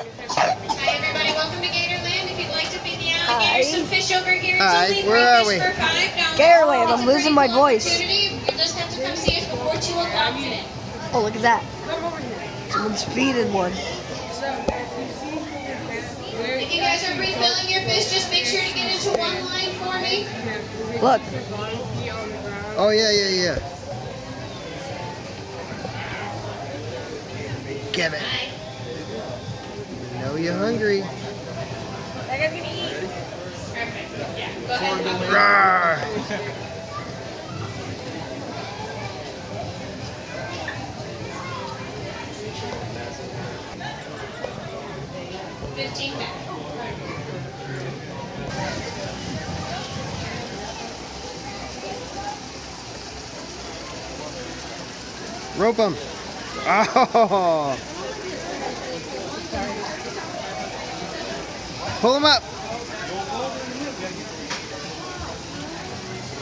Hi everybody, welcome to Gatorland. If you'd like to feed the alligators some fish over here, Hi, it's only where are fish we? for $5. Gatorland, It's I'm a losing pretty my cool voice. opportunity. You just have to come see us before 2 o'clock today. Oh, look at that. Someone's feeding one. If you guys are refilling your fish, just make sure to get into one line for me. Look. Oh, yeah. Get it. You know you're hungry. That guy's gonna eat. Perfect. Yeah, go ahead. Rawr. $15 back. Rope them. Oh. Pull them up.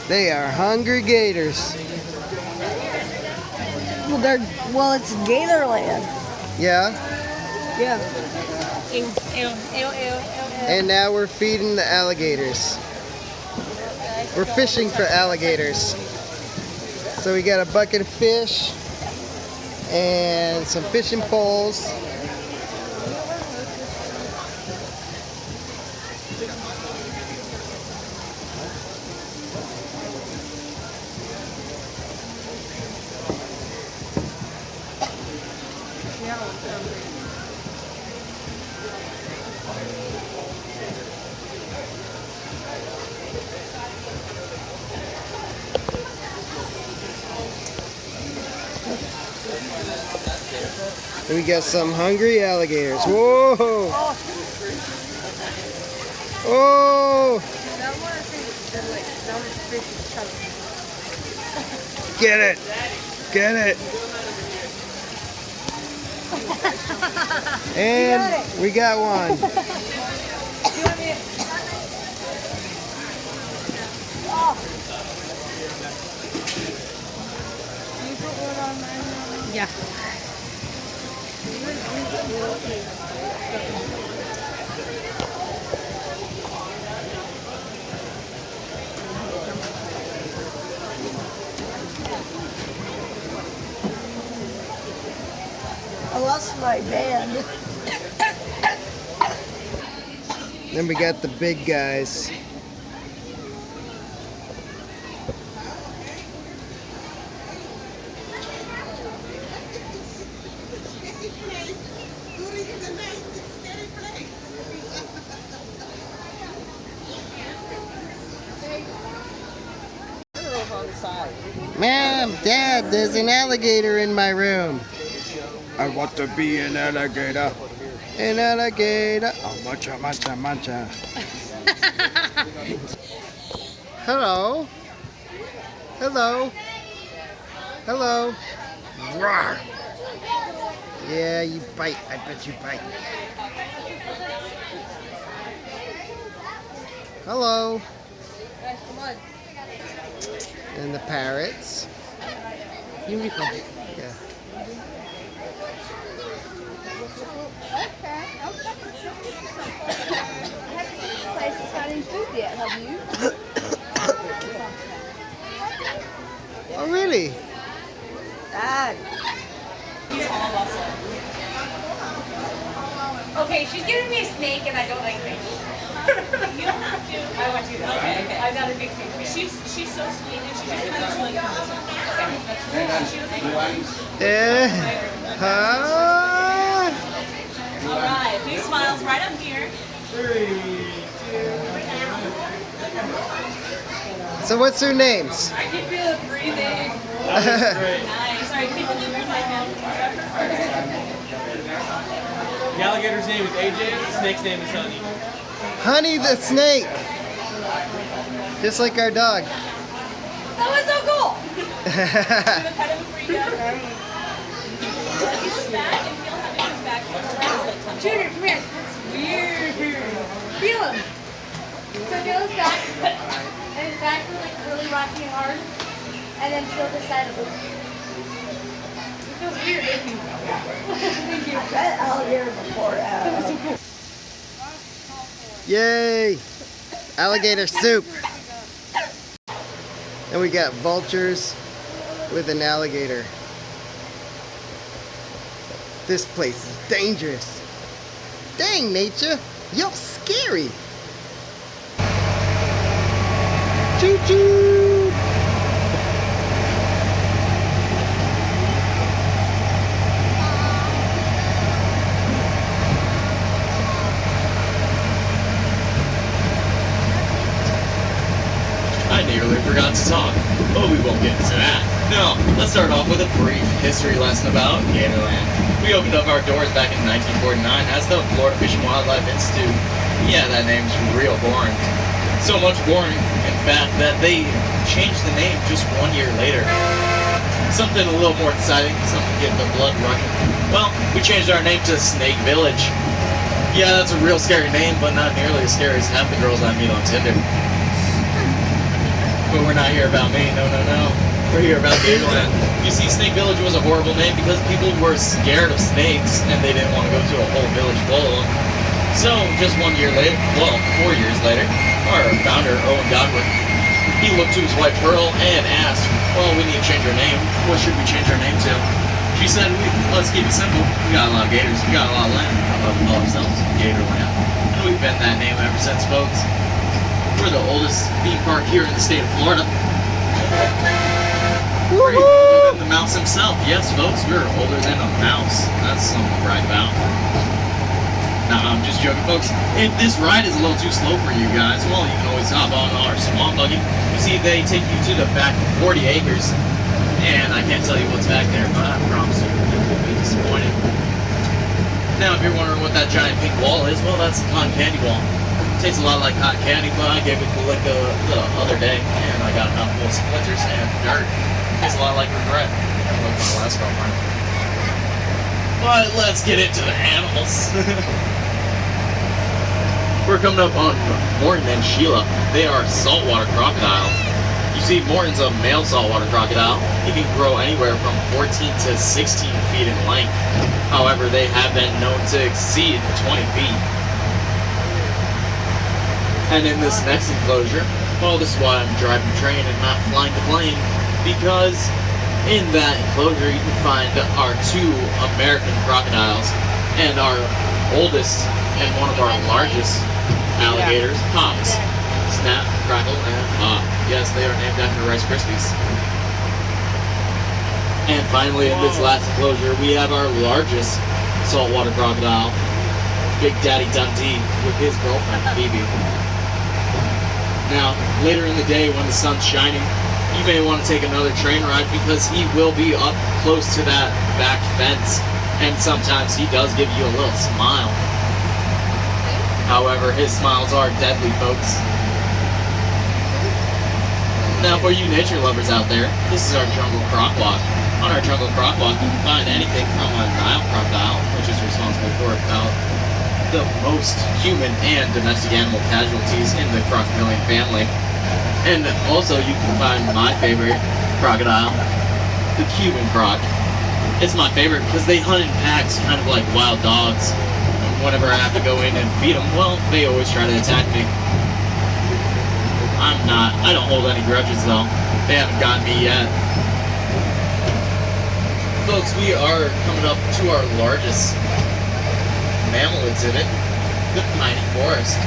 They are hungry gators. Well, it's Gatorland. Yeah. Yeah. And now we're feeding the alligators. We're fishing for alligators. So we got a bucket of fish and some fishing poles. We got some hungry alligators. Whoa! Oh! Get it! Get it! And we got one. Yeah. I lost my band. Then we got the big guys. Mom, Dad, there's an alligator in my room. I want to be an alligator. An alligator. Oh, mancha, mancha, mancha. Hello. Hello. Hello. Roar. Yeah, you bite. I bet you bite. Hello. Come on. And the parrots. Unicorn. Yeah. Okay. I haven't seen this place that's got any food yet, have you? Oh, really? Dad. Okay, she's giving me a snake and I don't like fish. You don't have to. I want you to. Okay. I got a big fish. She's so sweet and she's just kind of like. Alright, a few smiles right up here. 3, 2. So what's their names? I can feel it breathing. Nice. Alright, people do your hand. The alligator's name is AJ, the snake's name is Honey. Honey the snake. Just like our dog. That was so cool! Gonna pet him for you guys. Feel his back and feel having his back around. Junior, come here. Weird. Feel him. So feel his back. And his back really rocky and hard. And then feel this side of him. It feels weird, doesn't it? Thank you. I've had alligator before. Yay! Alligator soup. And we got vultures with an alligator. This place is dangerous. Dang, nature, you're scary. Choo choo! I nearly forgot to talk, but we won't get into that. No, let's start off with a brief history lesson about Gatorland. We opened up our doors back in 1949 as the Florida Fish and Wildlife Institute. Yeah, that name's real boring. So much boring, in fact, that they changed the name just 1 year later. Something a little more exciting, something to get the blood rushing. Well, we changed our name to Snake Village. Yeah, that's a real scary name, but not nearly as scary as half the girls I meet on Tinder. But we're not here about me, no. We're here about Gatorland. You see, Snake Village was a horrible name because people were scared of snakes and they didn't want to go to a whole village full of them. So, just 1 year later, well, 4 years later, our founder, Owen Godwin, he looked to his wife Pearl and asked, well, we need to change our name. What should we change our name to? She said, let's keep it simple. We got a lot of gators, we got a lot of land. How about we call ourselves Gatorland? And we've been that name ever since, folks. We're the oldest theme park here in the state of Florida. We're older than the mouse himself. Yes, folks, we're older than a mouse. That's something to brag about. Nah, I'm just joking, folks. If this ride is a little too slow for you guys, well, you can always hop on our swamp buggy. You see, they take you to the back 40 acres. And I can't tell you what's back there, but I promise you, you won't be disappointed. Now, if you're wondering what that giant pink wall is, well, that's the cotton candy wall. Tastes a lot like cotton candy, but I gave it a lick the other day, and I got a mouthful of splinters and dirt. Tastes a lot like regret, like my last girlfriend. But let's get into the animals. We're coming up on Morton and Sheila. They are saltwater crocodiles. You see, Morton's a male saltwater crocodile. He can grow anywhere from 14 to 16 feet in length. However, they have been known to exceed 20 feet. And in this next enclosure, well, this is why I'm driving the train and not flying the plane, because in that enclosure you can find our two American crocodiles and our oldest and one of our largest alligators, Pops. Snap, Crackle, and Pop. Yes, they are named after Rice Krispies. And finally, in this last enclosure, we have our largest saltwater crocodile, Big Daddy Dundee, with his girlfriend, Phoebe. Now, later in the day when the sun's shining, you may want to take another train ride because he will be up close to that back fence, and sometimes he does give you a little smile. However, his smiles are deadly, folks. Now, for you nature lovers out there, this is our jungle croc walk. On our jungle croc walk, you can find anything from a Nile crocodile, which is responsible for about the most human and domestic animal casualties in the crocodilian family. And also you can find my favorite crocodile, the Cuban croc. It's my favorite because they hunt in packs, kind of like wild dogs. Whenever I have to go in and feed them, well, they always try to attack me. I don't hold any grudges though. They haven't gotten me yet. Folks, we are coming up to our largest mammal exhibit, the piney forest.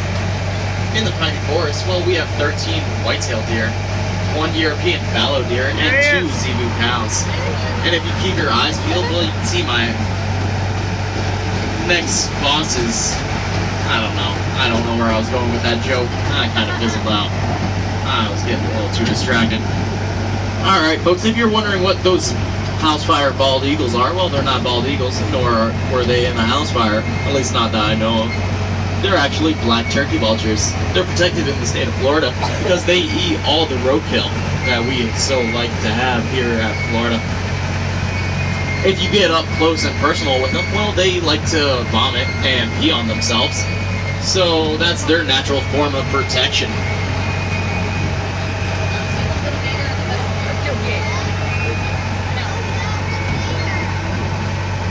In the piney forest, well, we have 13 white-tailed deer, 1 European fallow deer, and 2 zebu cows. And if you keep your eyes peeled, well, you can see my next bosses. I don't know where I was going with that joke. I kind of fizzled out. I was getting a little too distracted. Alright, folks, if you're wondering what those house fire bald eagles are, well, they're not bald eagles, nor were they in a house fire, at least not that I know of. They're actually black turkey vultures. They're protected in the state of Florida because they eat all the roadkill that we so like to have here at Florida. If you get up close and personal with them, well, they like to vomit and pee on themselves. So that's their natural form of protection.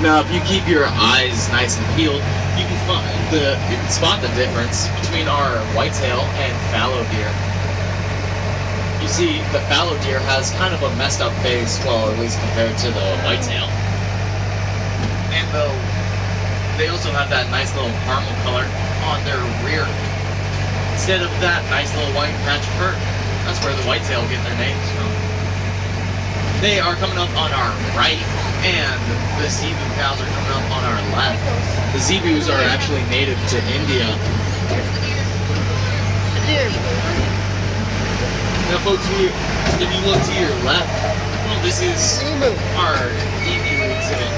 Now, if you keep your eyes nice and peeled, you can spot the difference between our whitetail and fallow deer. You see, the fallow deer has kind of a messed up face, well, at least compared to the whitetail. And they also have that nice little caramel color on their rear, instead of that nice little white patch of fur. That's where the whitetail get their names from. They are coming up on our right, and the zebu cows are coming up on our left. The zebus are actually native to India. Now folks, if you look to your left, well, this is our emu exhibit.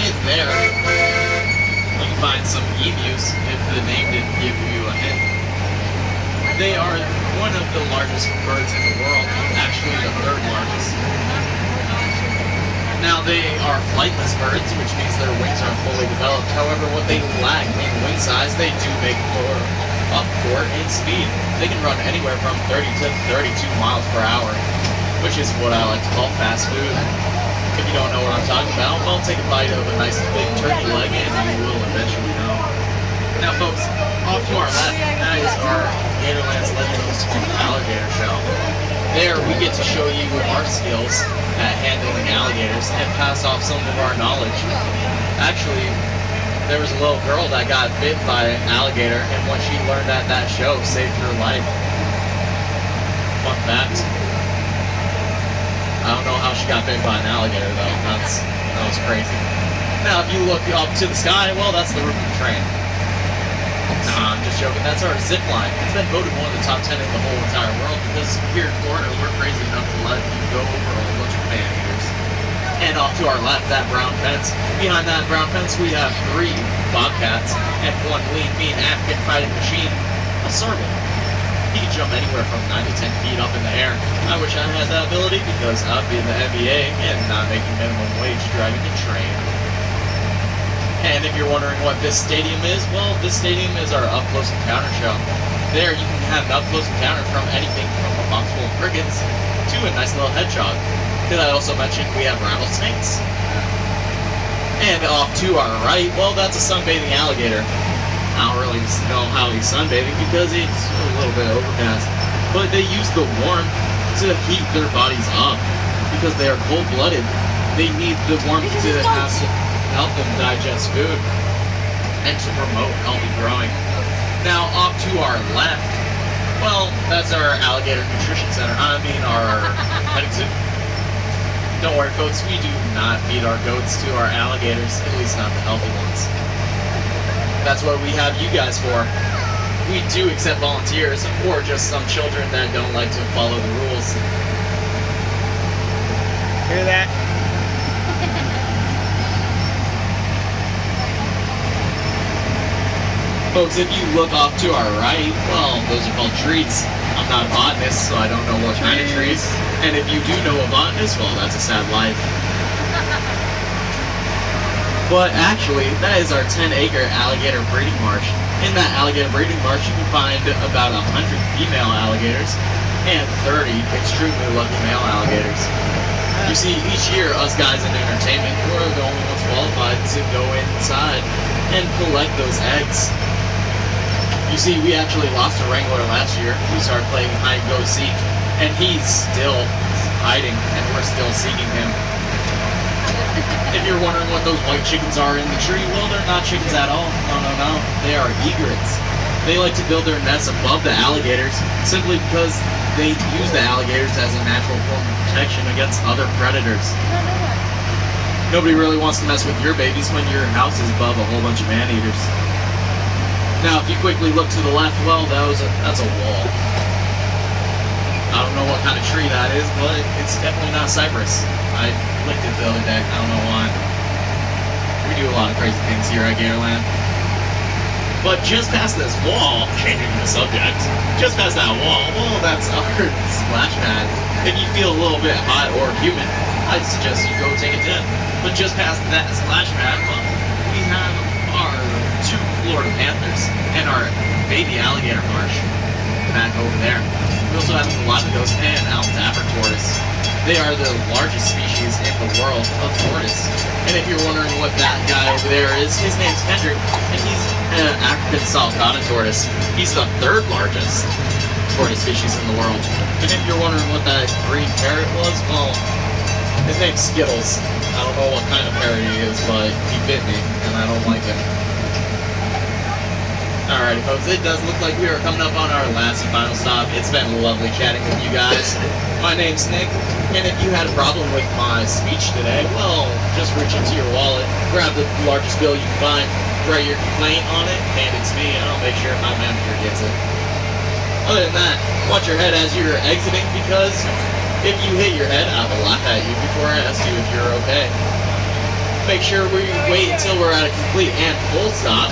In there, you can find some emus, if the name didn't give you a hint. They are one of the largest birds in the world, actually the third largest. Now they are flightless birds, which means their wings aren't fully developed. However, what they lack in wing size, they do make up for in speed. They can run anywhere from 30 to 32 miles per hour, which is what I like to call fast food. If you don't know what I'm talking about, well, take a bite of a nice big turkey leg and you will eventually know. Now folks, off to our left, that is our Gatorland's Legends on the Alligator Show. There we get to show you our skills at handling alligators and pass off some of our knowledge. Actually, there was a little girl that got bit by an alligator, and what she learned at that show saved her life. Fun fact. I don't know how she got bit by an alligator though. That was crazy. Now if you look up to the sky, well, that's the roof of the train. Nah, I'm just joking. That's our zip line. It's been voted one of the top 10 in the whole entire world because here in Florida, we're crazy enough to let you go over a whole bunch of man-eaters. And off to our left, that brown fence. Behind that brown fence, we have 3 bobcats and 1 lean, mean African fighting machine, a serval. He can jump anywhere from 9 to 10 feet up in the air. I wish I had that ability because I'd be in the NBA and not making minimum wage driving a train. And if you're wondering what this stadium is, well, this stadium is our up-close encounter show. There you can have an up-close encounter from anything from a box full of crickets to a nice little hedgehog. Did I also mention we have rattlesnakes? And off to our right, well, that's a sunbathing alligator. I don't really know how he's sunbathing because it's a little bit overcast. But they use the warmth to heat their bodies up because they are cold-blooded. They need the warmth to help them digest food and to promote healthy growing. Now off to our left, well, that's our alligator nutrition center. I mean our pet exhibit. Don't worry folks, we do not feed our goats to our alligators, at least not the healthy ones. That's what we have you guys for. We do accept volunteers or just some children that don't like to follow the rules. Hear that? Folks, if you look off to our right, well, those are called trees. I'm not a botanist, so I don't know what kind of trees. And if you do know a botanist, well, that's a sad life. But actually, that is our 10-acre alligator breeding marsh. In that alligator breeding marsh, you can find about 100 female alligators and 30 extremely lucky male alligators. You see, each year, us guys in entertainment, we're the only ones qualified to go inside and collect those eggs. You see, we actually lost a wrangler last year. We started playing hide and go seek, and he's still hiding, and we're still seeking him. If you're wondering what those white chickens are in the tree, well, they're not chickens at all. No. They are egrets. They like to build their nests above the alligators simply because they use the alligators as a natural form of protection against other predators. Nobody really wants to mess with your babies when your house is above a whole bunch of man-eaters. Now, if you quickly look to the left, well, that's a wall. I don't know what kind of tree that is, but it's definitely not cypress. I licked it the other day. I don't know why. We do a lot of crazy things here at Gatorland. But just past this wall, changing the subject, just past that wall, well, that's our splash pad. If you feel a little bit hot or humid, I suggest you go take a dip. But just past that splash pad, well, we have our 2 Florida Panthers and our baby alligator marsh back over there. We also have the Galapagos and Alpha tortoise. They are the largest species in the world of tortoise. And if you're wondering what that guy over there is, his name's Hendrik, and he's an African saltana tortoise. He's the third largest tortoise species in the world. And if you're wondering what that green parrot was, well, his name's Skittles. I don't know what kind of parrot he is, but he bit me, and I don't like him. Alrighty folks, it does look like we are coming up on our last and final stop. It's been lovely chatting with you guys. My name's Nick, and if you had a problem with my speech today, well, just reach into your wallet, grab the largest bill you can find, write your complaint on it, hand it to me, and I'll make sure my manager gets it. Other than that, watch your head as you're exiting, because if you hit your head, I will laugh at you before I ask you if you're okay. Make sure we wait until we're at a complete and full stop.